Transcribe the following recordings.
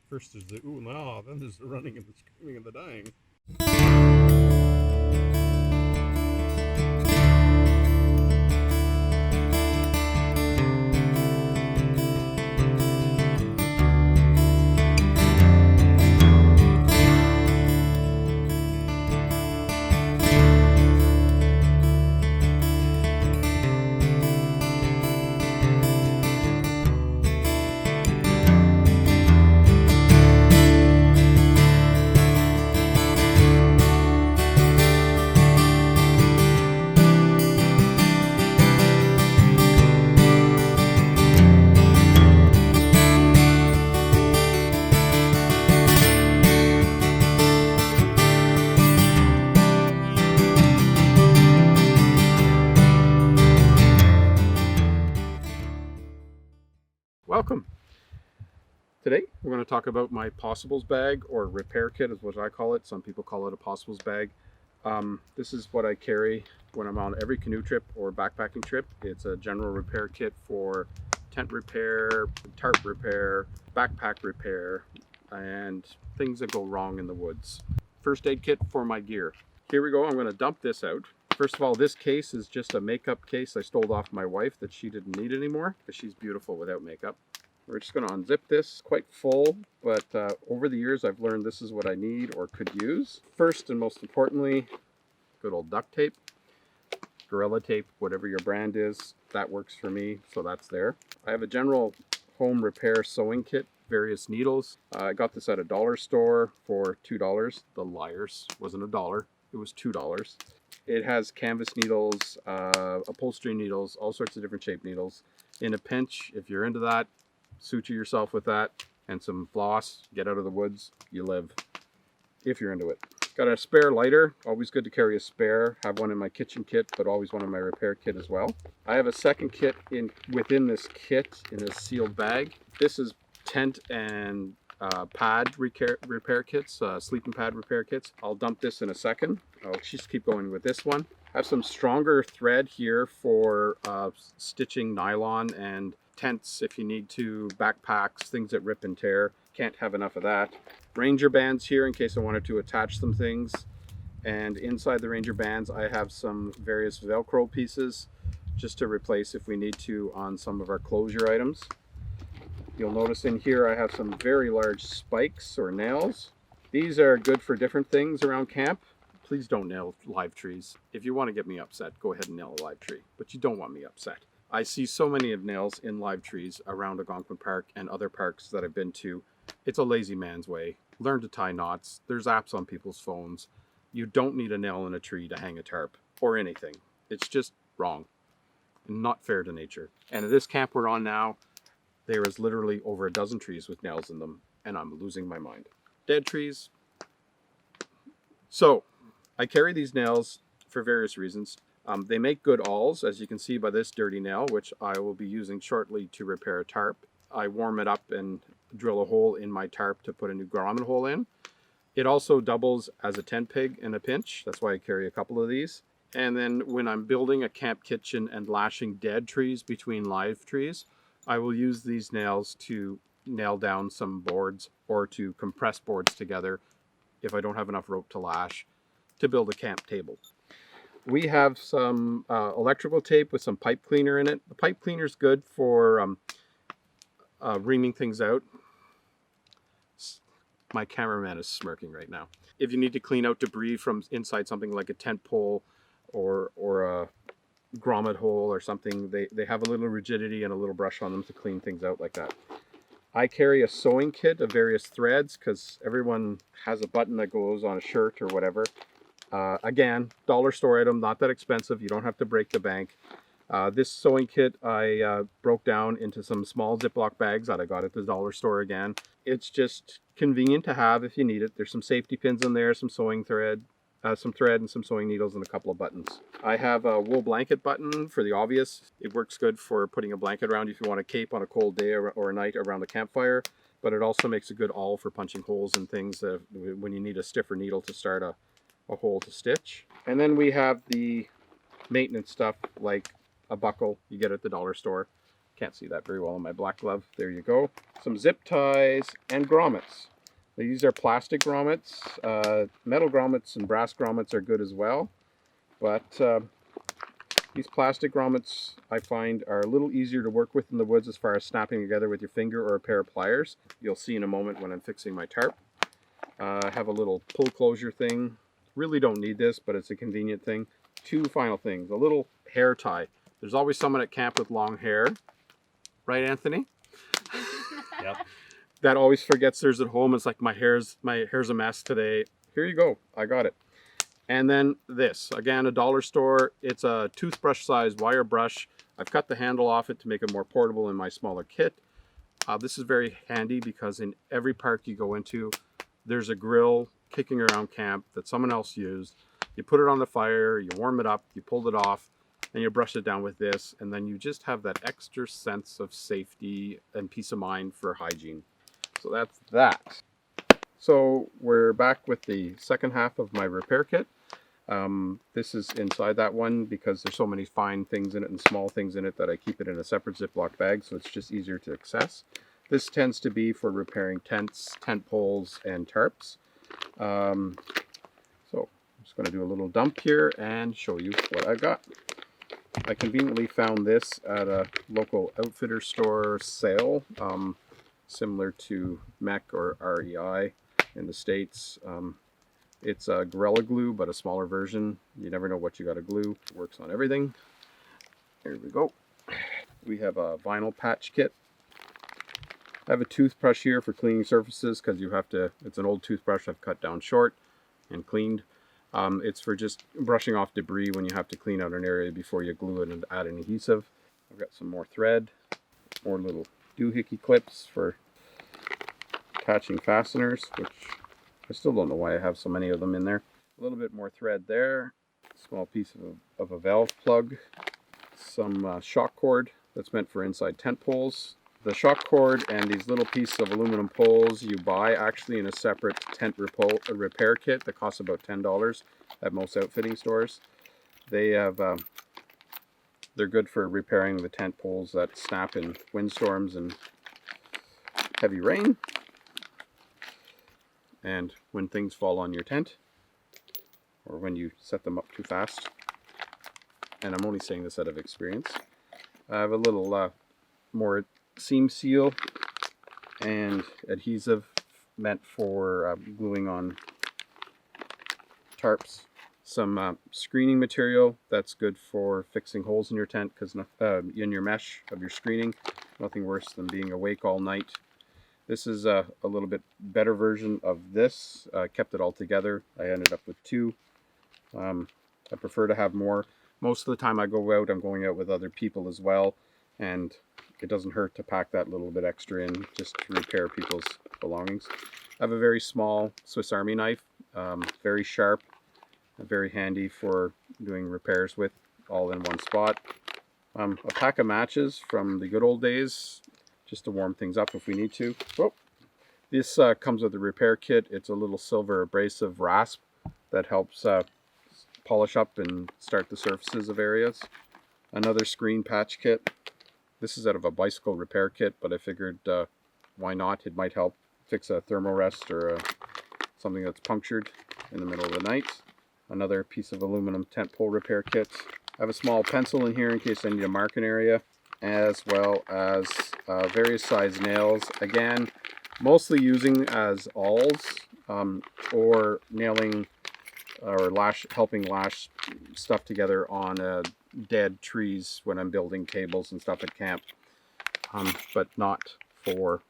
First there's the ooh and ah, then there's the running and the screaming and the dying. Welcome. Today we're going to talk about my possibles bag, or repair kit is what I call it. Some people call it a possibles bag. This is what I carry when I'm on every canoe trip or backpacking trip. It's a general repair kit for tent repair, tarp repair, backpack repair, and things that go wrong in the woods. First aid kit for my gear. Here we go. I'm going to dump this out. First of all, this case is just a makeup case I stole off my wife that she didn't need anymore because she's beautiful without makeup. We're just going to unzip this. Quite full, but over the years I've learned this is what I need or could use. First and most importantly, good old duct tape, Gorilla tape, whatever your brand is, that works for me, so that's there. I have a general home repair sewing kit, various needles. I got this at a dollar store for $2. The liars, wasn't $1, it was $2. It has canvas needles, upholstery needles, all sorts of different shape needles. In a pinch, if you're into that, suture yourself with that and some floss, get out of the woods, you live, if you're into it. Got a spare lighter, always good to carry a spare. Have one in my kitchen kit, but always one in my repair kit as well. I have a second kit within this kit in a sealed bag. This is tent and pad repair kits, sleeping pad repair kits. I'll dump this in a second. I'll just keep going with this one. I have some stronger thread here for stitching nylon and tents if you need to, backpacks, things that rip and tear. Can't have enough of that. Ranger bands here in case I wanted to attach some things. And inside the Ranger bands I have some various Velcro pieces just to replace if we need to on some of our closure items. You'll notice in here I have some very large spikes or nails. These are good for different things around camp. Please don't nail live trees. If you want to get me upset, go ahead and nail a live tree, but you don't want me upset. I see so many of nails in live trees around Algonquin Park and other parks that I've been to. It's a lazy man's way. Learn to tie knots. There's apps on people's phones. You don't need a nail in a tree to hang a tarp or anything. It's just wrong and not fair to nature. And at this camp we're on now, there is literally over a dozen trees with nails in them, and I'm losing my mind. Dead trees. So I carry these nails for various reasons. They make good awls, as you can see by this dirty nail, which I will be using shortly to repair a tarp. I warm it up and drill a hole in my tarp to put a new grommet hole in. It also doubles as a tent peg in a pinch. That's why I carry a couple of these. And then when I'm building a camp kitchen and lashing dead trees between live trees, I will use these nails to nail down some boards or to compress boards together if I don't have enough rope to lash to build a camp table. We have some electrical tape with some pipe cleaner in it. The pipe cleaner is good for reaming things out. My cameraman is smirking right now. If you need to clean out debris from inside something like a tent pole or a grommet hole or something, they have a little rigidity and a little brush on them to clean things out like that. I carry a sewing kit of various threads because everyone has a button that goes on a shirt or whatever. Again, dollar store item, not that expensive. You don't have to break the bank. This sewing kit I broke down into some small Ziploc bags that I got at the dollar store again. It's just convenient to have if you need it. There's some safety pins in there, some sewing thread, some thread and some sewing needles and a couple of buttons. I have a wool blanket button for the obvious. It works good for putting a blanket around if you want a cape on a cold day or a night around the campfire, but it also makes a good awl for punching holes in things when you need a stiffer needle to start a hole to stitch. And then we have the maintenance stuff like a buckle you get at the dollar store, Can't see that very well on my black glove. There you go. Some zip ties and grommets. These are plastic grommets. Metal grommets and brass grommets are good as well. But these plastic grommets I find are a little easier to work with in the woods as far as snapping together with your finger or a pair of pliers. You'll see in a moment when I'm fixing my tarp. I have a little pull closure thing. Really don't need this, but it's a convenient thing. Two final things. A little hair tie. There's always someone at camp with long hair. Right, Anthony? Yep. That always forgets theirs at home. It's like, my hair's a mess today. Here you go. I got it. And then this, again, a dollar store. It's a toothbrush size wire brush. I've cut the handle off it to make it more portable in my smaller kit. This is very handy because in every park you go into, there's a grill kicking around camp that someone else used. You put it on the fire, you warm it up, you pulled it off, and you brush it down with this, and then you just have that extra sense of safety and peace of mind for hygiene. So that's that. So we're back with the second half of my repair kit. This is inside that one because there's so many fine things in it and small things in it that I keep it in a separate Ziploc bag, so it's just easier to access. This tends to be for repairing tents, tent poles, and tarps. So I'm just going to do a little dump here and show you what I got. I conveniently found this at a local outfitter store sale, similar to MEC or REI in the States. It's a Gorilla Glue, but a smaller version. You never know what you got to glue. It works on everything. Here we go. We have a vinyl patch kit. I have a toothbrush here for cleaning surfaces because you have to, it's an old toothbrush I've cut down short and cleaned. It's for just brushing off debris when you have to clean out an area before you glue it and add an adhesive. I've got some more thread, more little doohickey clips for attaching fasteners, which I still don't know why I have so many of them in there. A little bit more thread there, small piece of a valve plug, some shock cord that's meant for inside tent poles. The shock cord and these little pieces of aluminum poles you buy actually in a separate tent repair kit that costs about $10 at most outfitting stores. They have, they're good for repairing the tent poles that snap in windstorms and heavy rain, and when things fall on your tent, or when you set them up too fast. And I'm only saying this out of experience. I have a little more seam seal and adhesive meant for gluing on tarps. Some screening material that's good for fixing holes in your tent, because in your mesh of your screening. Nothing worse than being awake all night. This is a little bit better version of this. Kept it all together. I ended up with two. I prefer to have more. Most of the time I go out, I'm going out with other people as well, and it doesn't hurt to pack that little bit extra in just to repair people's belongings. I have a very small Swiss Army knife, very sharp, very handy for doing repairs with, all in one spot. A pack of matches from the good old days, just to warm things up if we need to. Oh, this comes with a repair kit. It's a little silver abrasive rasp that helps polish up and start the surfaces of areas. Another screen patch kit. This is out of a bicycle repair kit, but I figured why not? It might help fix a thermarest or something that's punctured in the middle of the night. Another piece of aluminum tent pole repair kit. I have a small pencil in here in case I need to mark an area, as well as various size nails. Again, mostly using as awls or nailing or helping lash stuff together on dead trees when I'm building tables and stuff at camp, but not for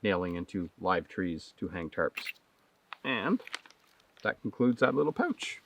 nailing into live trees to hang tarps. And that concludes that little pouch.